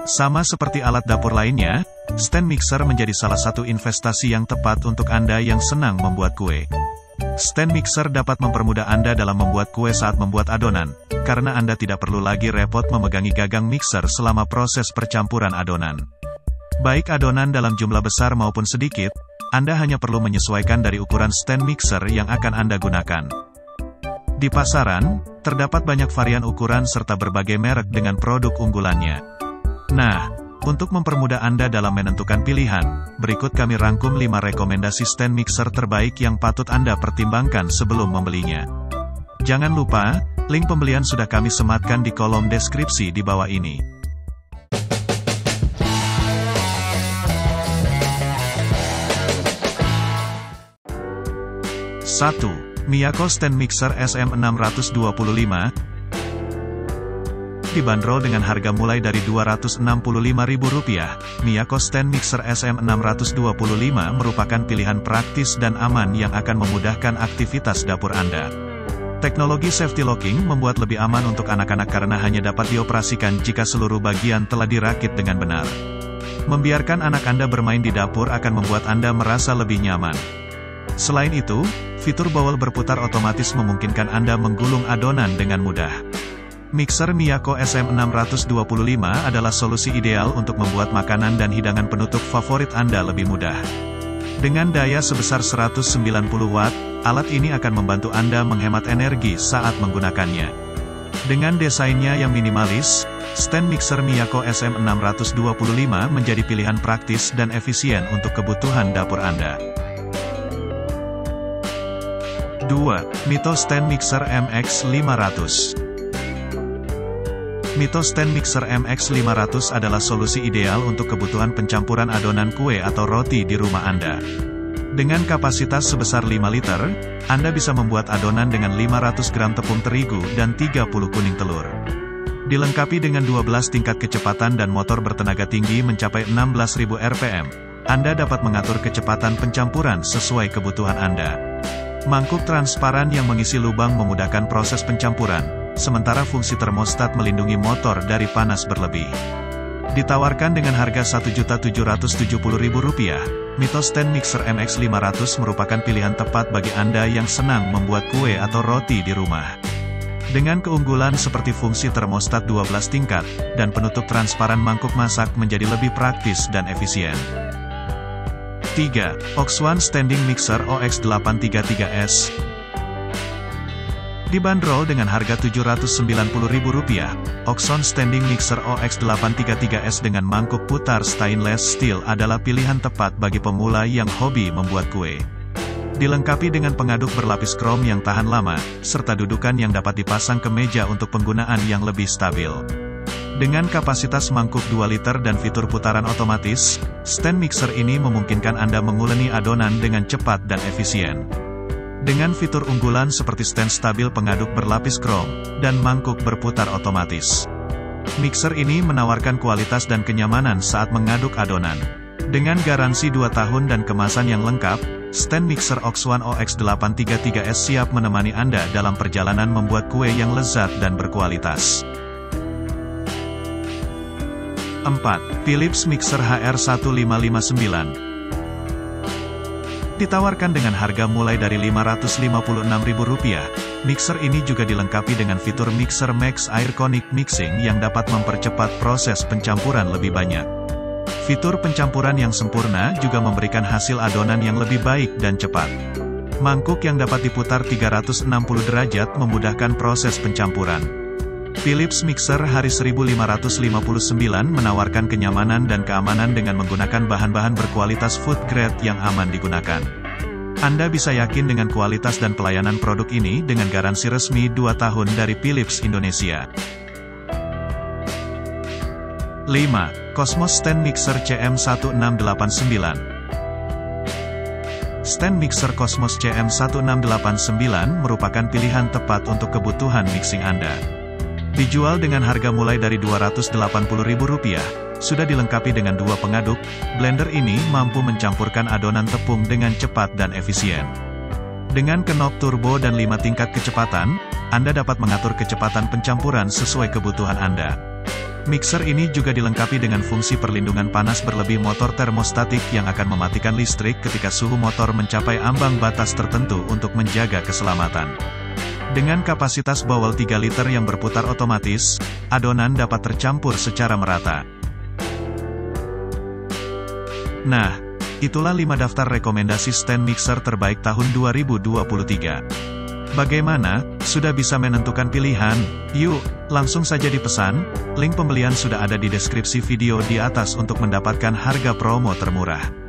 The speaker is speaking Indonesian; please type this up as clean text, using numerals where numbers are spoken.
Sama seperti alat dapur lainnya, stand mixer menjadi salah satu investasi yang tepat untuk Anda yang senang membuat kue. Stand mixer dapat mempermudah Anda dalam membuat kue saat membuat adonan, karena Anda tidak perlu lagi repot memegangi gagang mixer selama proses percampuran adonan. Baik adonan dalam jumlah besar maupun sedikit, Anda hanya perlu menyesuaikan dari ukuran stand mixer yang akan Anda gunakan. Di pasaran, terdapat banyak varian ukuran serta berbagai merek dengan produk unggulannya. Nah, untuk mempermudah Anda dalam menentukan pilihan, berikut kami rangkum 5 rekomendasi stand mixer terbaik yang patut Anda pertimbangkan sebelum membelinya. Jangan lupa, link pembelian sudah kami sematkan di kolom deskripsi di bawah ini. 1. Miyako Stand Mixer SM625 dibanderol dengan harga mulai dari Rp265.000. Miyako Stand Mixer SM625 merupakan pilihan praktis dan aman yang akan memudahkan aktivitas dapur Anda. Teknologi safety locking membuat lebih aman untuk anak-anak karena hanya dapat dioperasikan jika seluruh bagian telah dirakit dengan benar. Membiarkan anak Anda bermain di dapur akan membuat Anda merasa lebih nyaman. Selain itu, fitur bawel berputar otomatis memungkinkan Anda menggulung adonan dengan mudah. Mixer Miyako SM625 adalah solusi ideal untuk membuat makanan dan hidangan penutup favorit Anda lebih mudah. Dengan daya sebesar 190 watt, alat ini akan membantu Anda menghemat energi saat menggunakannya. Dengan desainnya yang minimalis, stand mixer Miyako SM625 menjadi pilihan praktis dan efisien untuk kebutuhan dapur Anda. 2. Mito Stand Mixer MX500. Mito Stand Mixer MX500 adalah solusi ideal untuk kebutuhan pencampuran adonan kue atau roti di rumah Anda. Dengan kapasitas sebesar 5 liter, Anda bisa membuat adonan dengan 500 gram tepung terigu dan 30 kuning telur. Dilengkapi dengan 12 tingkat kecepatan dan motor bertenaga tinggi mencapai 16.000 rpm, Anda dapat mengatur kecepatan pencampuran sesuai kebutuhan Anda. Mangkuk transparan yang mengisi lubang memudahkan proses pencampuran, sementara fungsi termostat melindungi motor dari panas berlebih. Ditawarkan dengan harga Rp1.770.000, Mito Stand Mixer MX500 merupakan pilihan tepat bagi Anda yang senang membuat kue atau roti di rumah. Dengan keunggulan seperti fungsi termostat 12 tingkat, dan penutup transparan mangkuk masak menjadi lebih praktis dan efisien. 3. OX1 Standing Mixer OX833S. Dibanderol dengan harga Rp790.000, OX1 Standing Mixer OX833S dengan mangkuk putar stainless steel adalah pilihan tepat bagi pemula yang hobi membuat kue. Dilengkapi dengan pengaduk berlapis krom yang tahan lama, serta dudukan yang dapat dipasang ke meja untuk penggunaan yang lebih stabil. Dengan kapasitas mangkuk 2 liter dan fitur putaran otomatis, stand mixer ini memungkinkan Anda menguleni adonan dengan cepat dan efisien. Dengan fitur unggulan seperti stand stabil pengaduk berlapis krom, dan mangkuk berputar otomatis. Mixer ini menawarkan kualitas dan kenyamanan saat mengaduk adonan. Dengan garansi 2 tahun dan kemasan yang lengkap, stand mixer OX1 OX833S siap menemani Anda dalam perjalanan membuat kue yang lezat dan berkualitas. 4. Philips Mixer HR1559. Ditawarkan dengan harga mulai dari Rp556.000, mixer ini juga dilengkapi dengan fitur Mixer Max Airconic Mixing yang dapat mempercepat proses pencampuran lebih banyak. Fitur pencampuran yang sempurna juga memberikan hasil adonan yang lebih baik dan cepat. Mangkuk yang dapat diputar 360 derajat memudahkan proses pencampuran. Philips Mixer Hari 1559 menawarkan kenyamanan dan keamanan dengan menggunakan bahan-bahan berkualitas food grade yang aman digunakan. Anda bisa yakin dengan kualitas dan pelayanan produk ini dengan garansi resmi 2 tahun dari Philips Indonesia. 5. Cosmos Stand Mixer CM1689. Stand Mixer Cosmos CM1689 merupakan pilihan tepat untuk kebutuhan mixing Anda. Dijual dengan harga mulai dari Rp280.000, sudah dilengkapi dengan 2 pengaduk, blender ini mampu mencampurkan adonan tepung dengan cepat dan efisien. Dengan knob turbo dan 5 tingkat kecepatan, Anda dapat mengatur kecepatan pencampuran sesuai kebutuhan Anda. Mixer ini juga dilengkapi dengan fungsi perlindungan panas berlebih motor termostatik yang akan mematikan listrik ketika suhu motor mencapai ambang batas tertentu untuk menjaga keselamatan. Dengan kapasitas bawel 3 liter yang berputar otomatis, adonan dapat tercampur secara merata. Nah, itulah 5 daftar rekomendasi stand mixer terbaik tahun 2023. Bagaimana? Sudah bisa menentukan pilihan? Yuk, langsung saja dipesan. Link pembelian sudah ada di deskripsi video di atas untuk mendapatkan harga promo termurah.